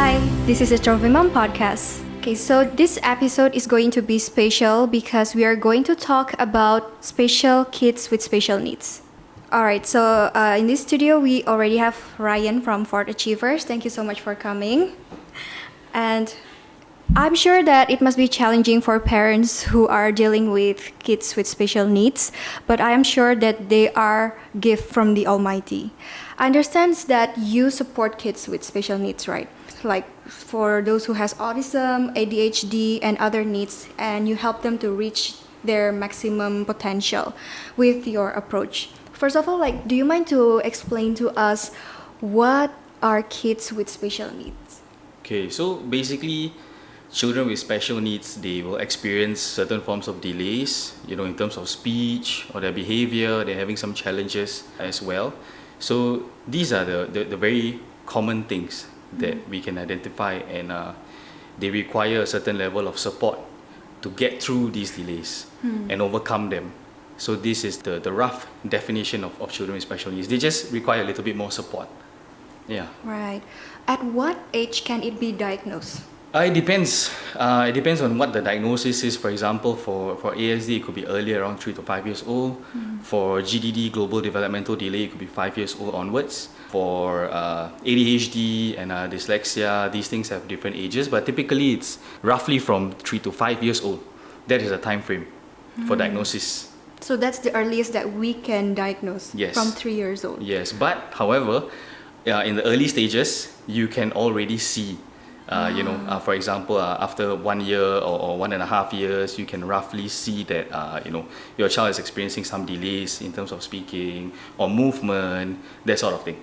Hi, this is the Trophy Mom podcast. Okay, so this episode is going to be special because we are going to talk about special kids with special needs. Alright, so in this studio we already have Ryan from FortAchievers. Thank you so much for coming. And I'm sure that it must be challenging for parents who are dealing with kids with special needs, but I am sure that they are a gift from the Almighty. I understand that you support kids with special needs, right? Like for those who has autism, ADHD, and other needs, and you help them to reach their maximum potential with your approach. First of all, do you mind to explain to us what are kids with special needs? Okay, so basically, children with special needs, they will experience certain forms of delays, in terms of speech or their behavior. They're having some challenges as well. So these are the very common things that we can identify, and they require a certain level of support to get through these delays and overcome them. So this is the rough definition of children with special needs. They just require a little bit more support. Yeah. Right. At what age can it be diagnosed? It depends. It depends on what the diagnosis is. For example, for ASD, it could be early, around 3 to 5 years old. For GDD, global developmental delay, it could be 5 years old onwards. For ADHD and dyslexia, these things have different ages, but typically it's roughly from 3 to 5 years old. That is a time frame for diagnosis. So that's the earliest that we can diagnose, Yes. from 3 years old. Yes, but however, in the early stages, you can already see. For example, after 1 year or 1.5 years, you can roughly see that your child is experiencing some delays in terms of speaking or movement, that sort of thing.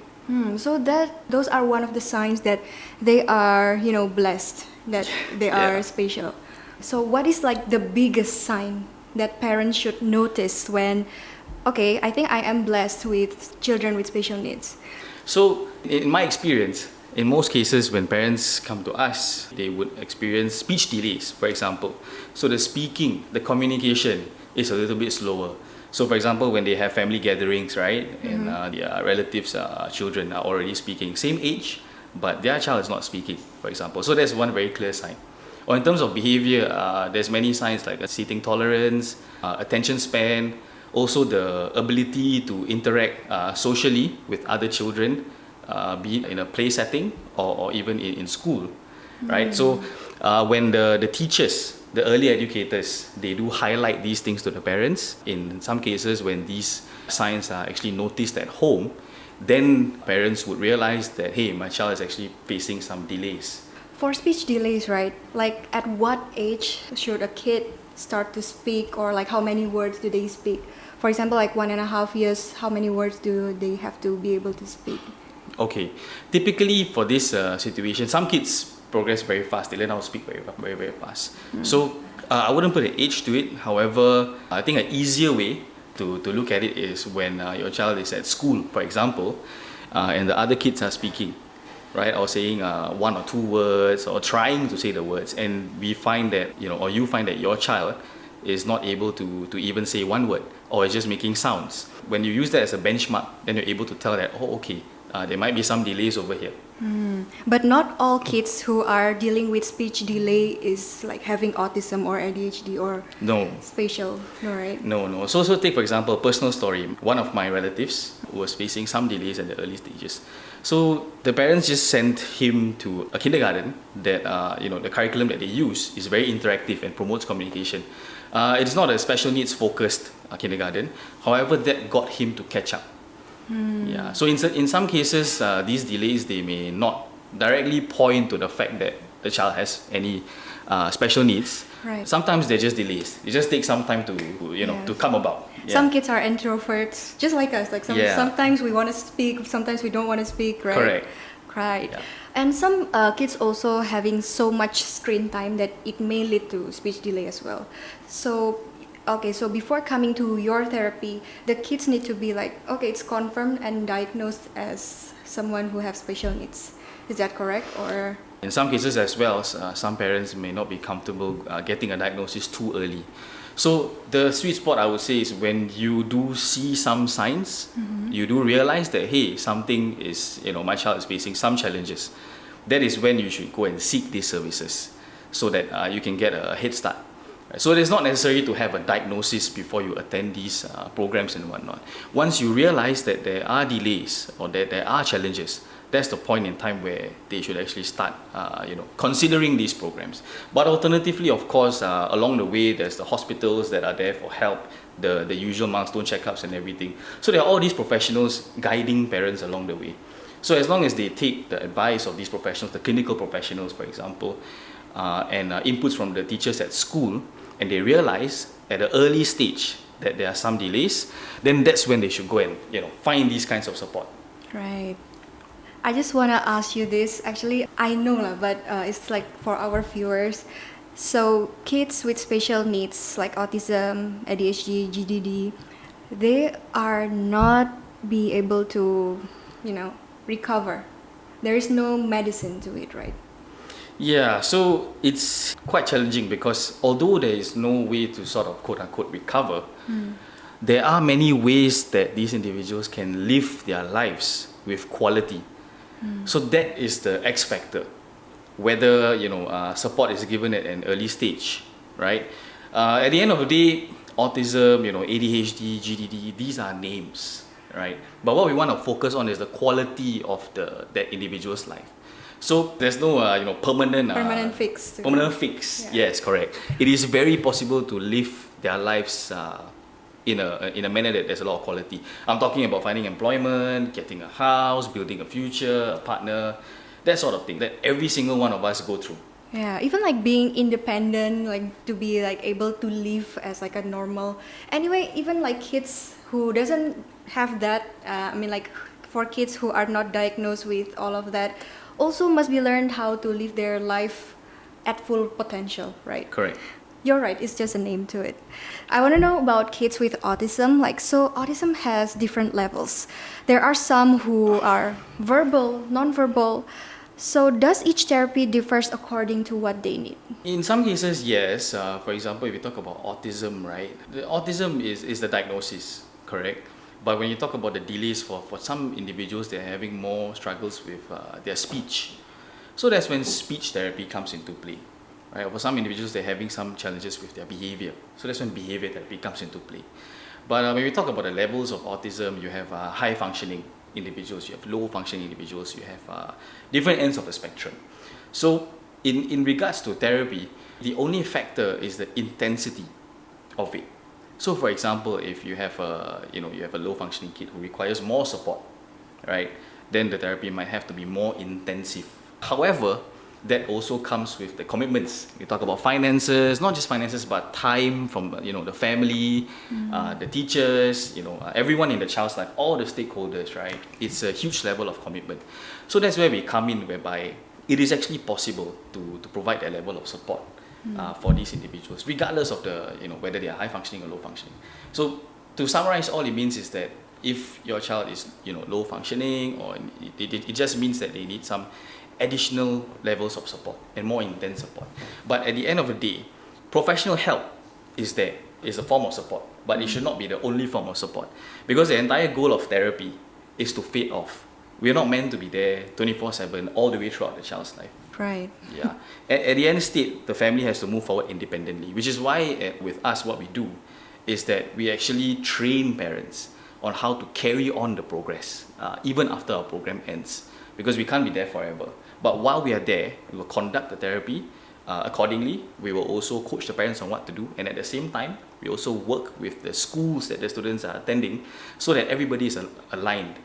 So those are one of the signs that they are, blessed, that they are special. So what is the biggest sign that parents should notice when, okay, I think I am blessed with children with special needs? So in my experience, in most cases, when parents come to us, they would experience speech delays, for example. So the speaking, the communication is a little bit slower. So for example, when they have family gatherings, right, and their relatives' children are already speaking, same age, but their child is not speaking, for example. So that's one very clear sign. Or in terms of behavior, there's many signs like seating tolerance, attention span, also the ability to interact socially with other children, be it in a play setting or even in school, right? So when the teachers, the early educators, they do highlight these things to the parents. In some cases, when these signs are actually noticed at home, then parents would realize that, hey, my child is actually facing some delays. For speech delays, right? At what age should a kid start to speak, or how many words do they speak? For example, 1.5 years, how many words do they have to be able to speak? Okay, typically for this situation, some kids progress very fast. They learn how to speak very, very, very fast. So I wouldn't put an age to it. However, I think an easier way to look at it is when your child is at school, for example, and the other kids are speaking, right, or saying 1 or 2 words, or trying to say the words, and we find that, or you find that your child is not able to even say 1 word, or is just making sounds. When you use that as a benchmark, then you're able to tell that, oh, okay, there might be some delays over here. But not all kids who are dealing with speech delay is having autism or ADHD or spatial, no, right? No. So take for example, personal story. One of my relatives was facing some delays at the early stages. So the parents just sent him to a kindergarten that, the curriculum that they use is very interactive and promotes communication. It's not a special needs focused kindergarten. However, that got him to catch up. Yeah. So in some cases, these delays, they may not directly point to the fact that the child has any special needs. Right. Sometimes they're just delays. It just takes some time to to come about. Yeah. Some kids are introverts, just like us. Sometimes we want to speak, sometimes we don't want to speak, right? Correct. Right. Yeah. And some kids also having so much screen time that it may lead to speech delay as well. So before coming to your therapy, the kids need to be okay, it's confirmed and diagnosed as someone who has special needs. Is that correct? Or in some cases as well, some parents may not be comfortable getting a diagnosis too early. So the sweet spot, I would say, is when you do see some signs, you do realize that, hey, something is, my child is facing some challenges. that is when you should go and seek these services so that you can get a head start. So it's not necessary to have a diagnosis before you attend these programs and whatnot. Once you realize that there are delays or that there are challenges, that's the point in time where they should actually start considering these programs. But alternatively, of course, along the way, there's the hospitals that are there for help, the usual milestone checkups and everything. So there are all these professionals guiding parents along the way. So as long as they take the advice of these professionals, the clinical professionals, for example, and inputs from the teachers at school, and they realize at an early stage that there are some delays, then that's when they should go and find these kinds of support. Right. I just want to ask you this. Actually, I know lah, but it's like for our viewers. So kids with special needs like autism, ADHD, GDD, they are not be able to, recover. There is no medicine to it, right? Yeah, so it's quite challenging because although there is no way to sort of quote unquote recover, there are many ways that these individuals can live their lives with quality. So that is the X factor. Whether support is given at an early stage, right? At the end of the day, autism, ADHD, GDD, these are names, right? But what we want to focus on is the quality of that individual's life. So there's no permanent fix. Permanent fix. Yeah. Yes, correct. It is very possible to live their lives in a manner that there's a lot of quality. I'm talking about finding employment, getting a house, building a future, a partner, that sort of thing that every single one of us go through. Yeah, even like being independent, like to be like able to live as like a normal. Anyway, even like kids who doesn't have that, like for kids who are not diagnosed with all of that, also must be learned how to live their life at full potential, right? Correct. You're right, it's just a name to it. I want to know about kids with autism. So autism has different levels. There are some who are verbal, non-verbal. So does each therapy differs according to what they need? In some cases, yes. For example, if you talk about autism, right? The autism is the diagnosis, correct? But when you talk about the delays for some individuals, they're having more struggles with their speech. So that's when speech therapy comes into play. Right? For some individuals, they're having some challenges with their behavior. So that's when behavior therapy comes into play. But when we talk about the levels of autism, you have high functioning individuals, you have low functioning individuals, you have different ends of the spectrum. So in regards to therapy, the only factor is the intensity of it. So for example, if you have a low functioning kid who requires more support, right, then the therapy might have to be more intensive. However, that also comes with the commitments. We talk about finances, not just finances, but time from the family, the teachers, everyone in the child's life, all the stakeholders, right? It's a huge level of commitment. So that's where we come in, whereby it is actually possible to provide that level of support for these individuals, regardless of whether they are high functioning or low functioning. So to summarize, all it means is that if your child is low functioning, or it just means that they need some additional levels of support and more intense support. But at the end of the day, professional help is a form of support, but it should not be the only form of support, because the entire goal of therapy is to fade off. We're not meant to be there 24/7 all the way throughout the child's life. Right. Yeah. At the end state, the family has to move forward independently, which is why with us, what we do is that we actually train parents on how to carry on the progress even after our program ends, because we can't be there forever. But while we are there, we will conduct the therapy accordingly. We will also coach the parents on what to do, and at the same time, we also work with the schools that the students are attending, so that everybody is aligned.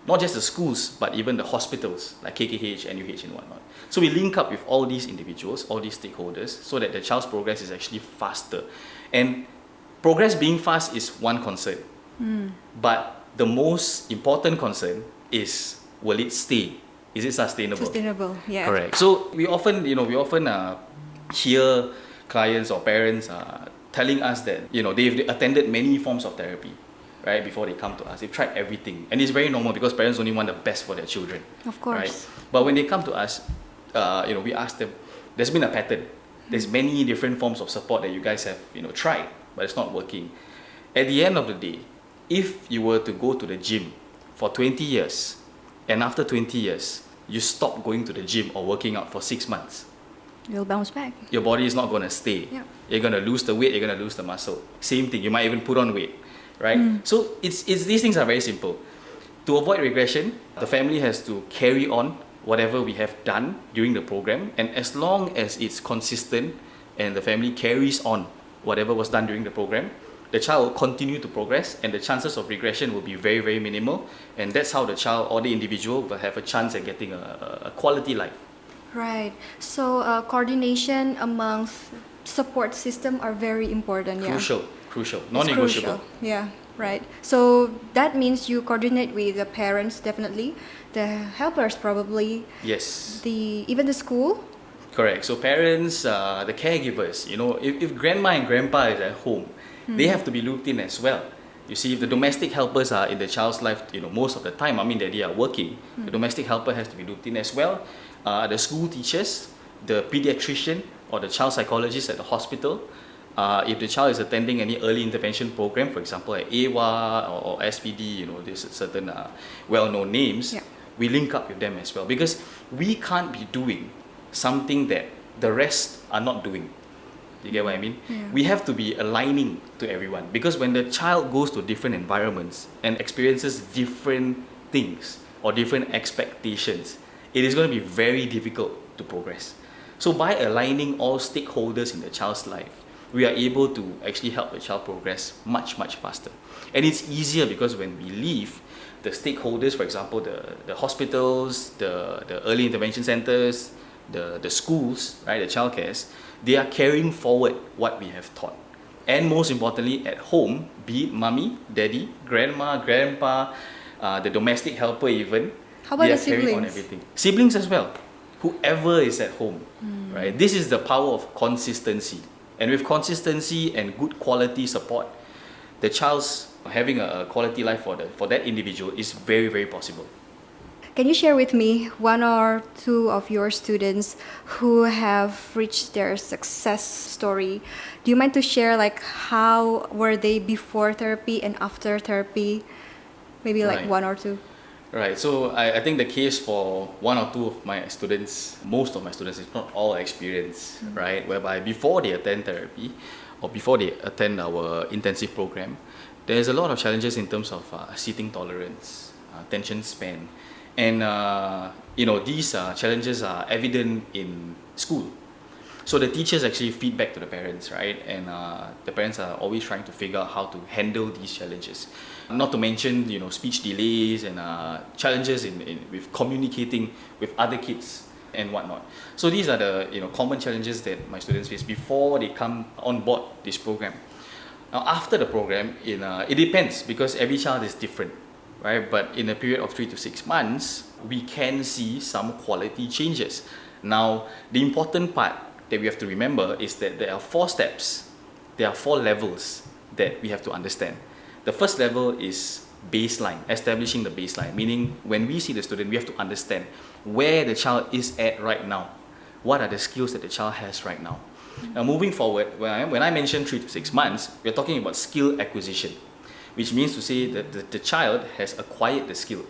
Not just the schools, but even the hospitals like KKH, NUH, and whatnot. So we link up with all these individuals, all these stakeholders, so that the child's progress is actually faster. And progress being fast is one concern, but the most important concern is, will it stay? Is it sustainable? Sustainable, yeah. Correct. So we often hear clients or parents telling us that they've attended many forms of therapy, right, before they come to us. They've tried everything, and it's very normal because parents only want the best for their children. Of course. Right? But when they come to us, we ask them. There's been a pattern. There's many different forms of support that you guys have tried, but it's not working. At the end of the day, if you were to go to the gym for 20 years, and after 20 years, you stop going to the gym or working out for 6 months, You'll bounce back. your body is not going to stay. Yeah. You're going to lose the weight, you're going to lose the muscle. Same thing, you might even put on weight, right? So it's these things are very simple. To avoid regression, the family has to carry on whatever we have done during the program, and as long as it's consistent and the family carries on whatever was done during the program, the child will continue to progress, and the chances of regression will be very, very minimal, and that's how the child or the individual will have a chance at getting a quality life. Right. So coordination amongst support system are very important. Yeah. Crucial, It's non-negotiable. crucial. Yeah. Right. So that means you coordinate with the parents, definitely, the helpers probably, Yes, even the school. correct. So parents, the caregivers, if grandma and grandpa is at home, they have to be looped in as well. You see, if the domestic helpers are in the child's life, most of the time, mommy and daddy are working, the domestic helper has to be looped in as well. The school teachers, the pediatrician or the child psychologist at the hospital, if the child is attending any early intervention program, for example at AWA or SPD, there's certain well-known names, Yeah. we link up with them as well, because we can't be doing something that the rest are not doing. You get what I mean? Yeah. We have to be aligning to everyone, because when the child goes to different environments and experiences different things or different expectations, it is going to be very difficult to progress. So by aligning all stakeholders in the child's life, we are able to actually help the child progress much, much faster. And it's easier because when we leave, the stakeholders, for example, the hospitals, the early intervention centers, the schools, right, the childcares, they are carrying forward what we have taught. And most importantly, at home, be it mommy, daddy, grandma, grandpa, the domestic helper even, How about they are the carrying on siblings? everything. Siblings as well. Whoever is at home, right? This is the power of consistency. And with consistency and good quality support, the child's having a quality life for that individual is very, very possible. Can you share with me one or two of your students who have reached their success story? Do you mind to share like how were they before therapy and after therapy? Maybe like Right. one or two. Right, so I think the case for one or two of my students, most of my students, if not all, experience, right, whereby before they attend therapy or before they attend our intensive program, there's a lot of challenges in terms of seating tolerance, attention span, and these challenges are evident in school. So the teachers actually feed back to the parents, right? And the parents are always trying to figure out how to handle these challenges. Not to mention, speech delays and challenges with communicating with other kids and whatnot. So these are the common challenges that my students face before they come on board this program. Now after the program, it depends because every child is different, right? But in a period of 3 to 6 months, we can see some quality changes. Now the important part that we have to remember is that there are 4 steps, there are 4 levels that we have to understand. The first level is baseline, establishing the baseline, meaning when we see the student, we have to understand where the child is at right now. What are the skills that the child has right now? Now moving forward, when I mention 3 to 6 months, we're talking about skill acquisition, which means to say that the child has acquired the skill.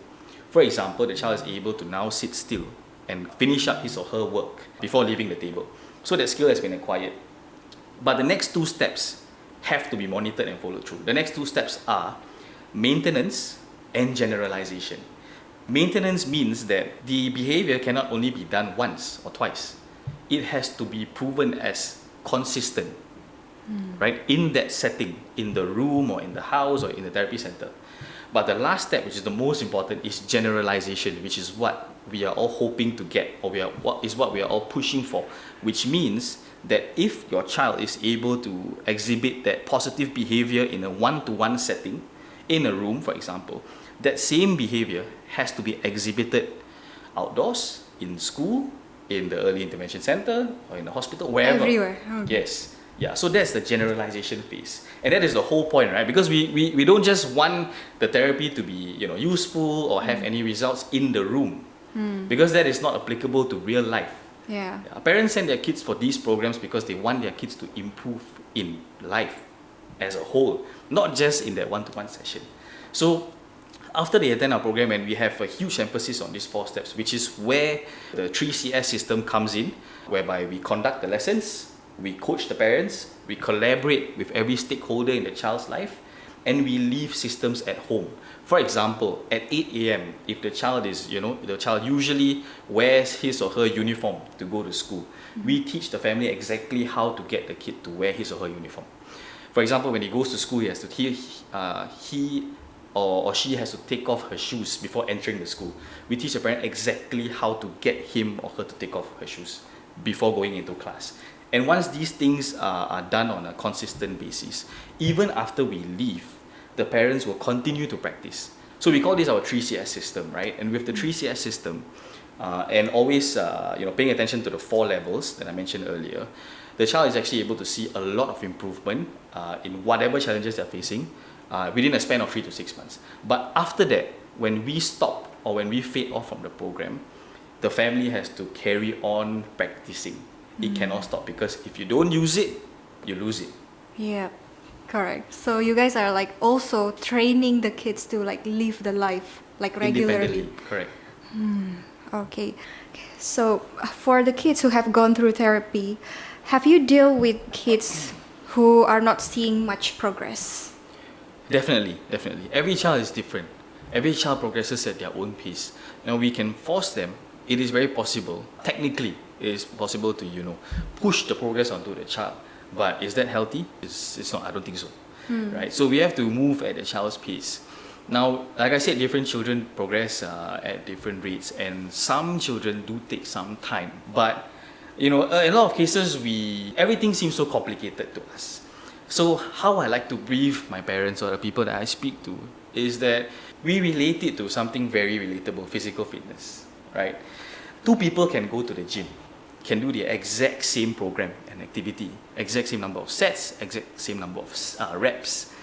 For example, the child is able to now sit still and finish up his or her work before leaving the table. So that skill has been acquired. But the next 2 steps have to be monitored and followed through. The next 2 steps are maintenance and generalization. Maintenance means that the behavior cannot only be done once or twice. It has to be proven as consistent, right? In that setting, in the room or in the house or in the therapy center. But the last step, which is the most important, is generalization, which is what we are all hoping to get, or what we are all pushing for, which means that if your child is able to exhibit that positive behavior in a one-to-one setting, in a room, for example, that same behavior has to be exhibited outdoors, in school, in the early intervention center, or in the hospital, wherever. Everywhere. Yes. Yeah, so that's the generalization phase. And that is the whole point, right? Because we don't just want the therapy to be useful or have any results in the room. Because that is not applicable to real life. Yeah. Parents send their kids for these programs because they want their kids to improve in life as a whole, not just in that one-to-one session. So After they attend our program, and we have a huge emphasis on these 4 steps, which is where the 3CS system comes in, whereby we conduct the lessons, we coach the parents, we collaborate with every stakeholder in the child's life, and we leave systems at home. For example, at 8 a.m., if the child is, the child usually wears his or her uniform to go to school, we teach the family exactly how to get the kid to wear his or her uniform. For example, when he goes to school, he or she has to take off her shoes before entering the school. We teach the parent exactly how to get him or her to take off her shoes before going into class. And once these things are done on a consistent basis, even after we leave, the parents will continue to practice. So we call this our 3CS system, right? And with the 3CS system, and always paying attention to the 4 levels that I mentioned earlier, the child is actually able to see a lot of improvement in whatever challenges they're facing within a span of 3 to 6 months. But after that, when we stop or when we fade off from the program, the family has to carry on practicing. It cannot stop, because if you don't use it, you lose it. Yeah, correct. So you guys are like also training the kids to like live the life like regularly. Independently, correct. Okay. So for the kids who have gone through therapy, have you dealt with kids who are not seeing much progress? Definitely. Every child is different. Every child progresses at their own pace. Now we can force them. It is very possible. Technically, it is possible to push the progress onto the child. But is that healthy? It's not. I don't think so. Right. So we have to move at the child's pace. Now, like I said, different children progress at different rates, and some children do take some time. But in a lot of cases, everything seems so complicated to us. So how I like to brief my parents or the people that I speak to is that we relate it to something very relatable: physical fitness, right? 2 people can go to the gym, can do the exact same program and activity, exact same number of sets, exact same number of reps,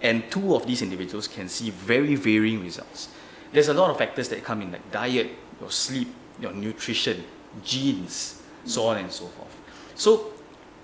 and 2 of these individuals can see very varying results. There's a lot of factors that come in, like diet, your sleep, your nutrition, genes, so on and so forth. So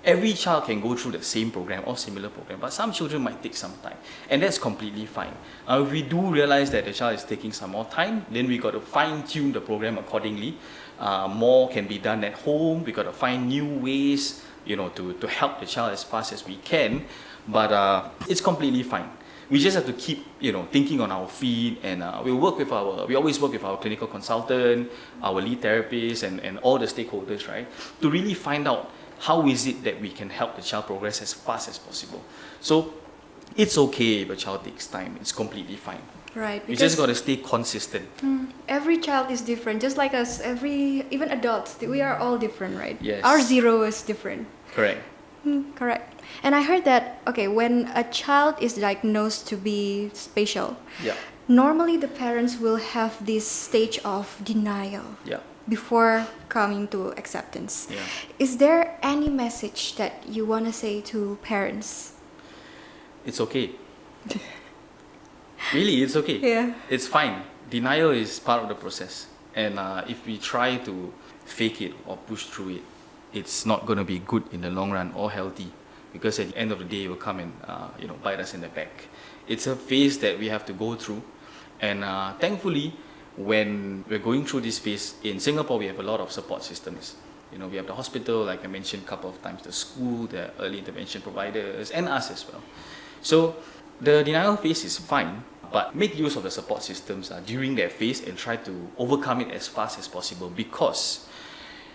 every child can go through the same program or similar program, but some children might take some time, and that's completely fine. If we do realize that the child is taking some more time, then we got to fine-tune the program accordingly. More can be done at home. We got to find new ways, to help the child as fast as we can. But it's completely fine. We just have to keep, thinking on our feet, and we always work with our clinical consultant, our lead therapist, and all the stakeholders, right, to really find out how is it that we can help the child progress as fast as possible. So it's okay if a child takes time. It's completely fine. Right. You just got to stay consistent. Every child is different, just like us. Even adults, we are all different, right? Yes. Our 0 is different. Correct. Correct. And I heard that, when a child is diagnosed to be special, Yeah. normally the parents will have this stage of denial Yeah. before coming to acceptance. Yeah. Is there any message that you want to say to parents? It's okay. Really, it's okay. Yeah. It's fine. Denial is part of the process. And if we try to fake it or push through it, it's not going to be good in the long run or healthy, because at the end of the day, it will come and bite us in the back. It's a phase that we have to go through. And thankfully, when we're going through this phase, in Singapore, we have a lot of support systems. We have the hospital, like I mentioned a couple of times, the school, the early intervention providers, and us as well. So the denial phase is fine, but make use of the support systems during that phase and try to overcome it as fast as possible, because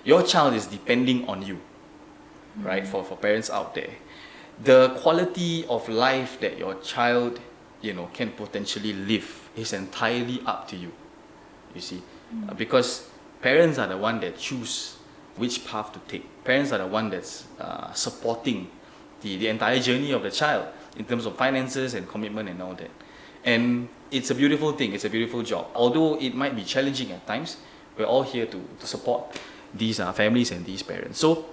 your child is depending on you, right? For parents out there, the quality of life that your child, can potentially live is entirely up to you. You see, because parents are the one that choose which path to take. Parents are the one that's supporting the entire journey of the child in terms of finances and commitment and all that. And it's a beautiful thing. It's a beautiful job. Although it might be challenging at times, we're all here to support these families and these parents. So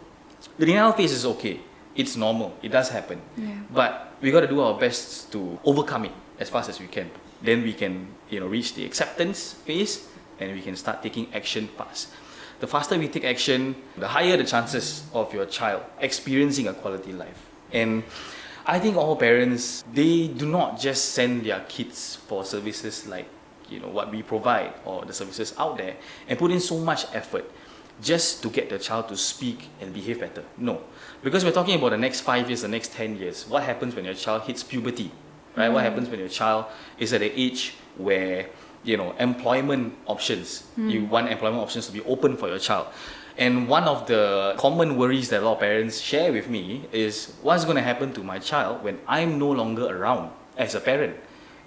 the denial phase is okay. It's normal. It does happen. Yeah. But we got to do our best to overcome it as fast as we can. Then we can, reach the acceptance phase, and we can start taking action fast. The faster we take action, the higher the chances of your child experiencing a quality life. And I think all parents, they do not just send their kids for services like what we provide or the services out there and put in so much effort just to get the child to speak and behave better. No, because we're talking about the next 5 years, the next 10 years. What happens when your child hits puberty, right? What happens when your child is at an age where employment options, you want employment options to be open for your child. And one of the common worries that a lot of parents share with me is what's going to happen to my child when I'm no longer around as a parent,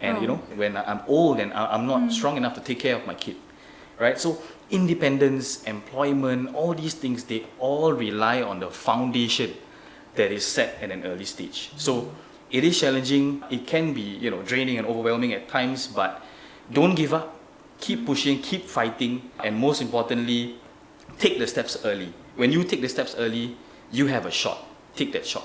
and when I'm old and I'm not strong enough to take care of my kid, right? So independence, employment, all these things, they all rely on the foundation that is set at an early stage. So it is challenging. It can be draining and overwhelming at times, but don't give up. Keep pushing, keep fighting, and most importantly, take the steps early. When you take the steps early, you have a shot. Take that shot.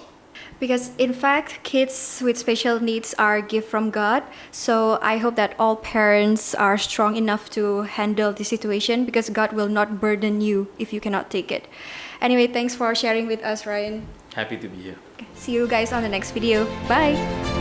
Because in fact, kids with special needs are a gift from God. So I hope that all parents are strong enough to handle the situation, because God will not burden you if you cannot take it. Anyway, thanks for sharing with us, Ryan. Happy to be here. See you guys on the next video. Bye.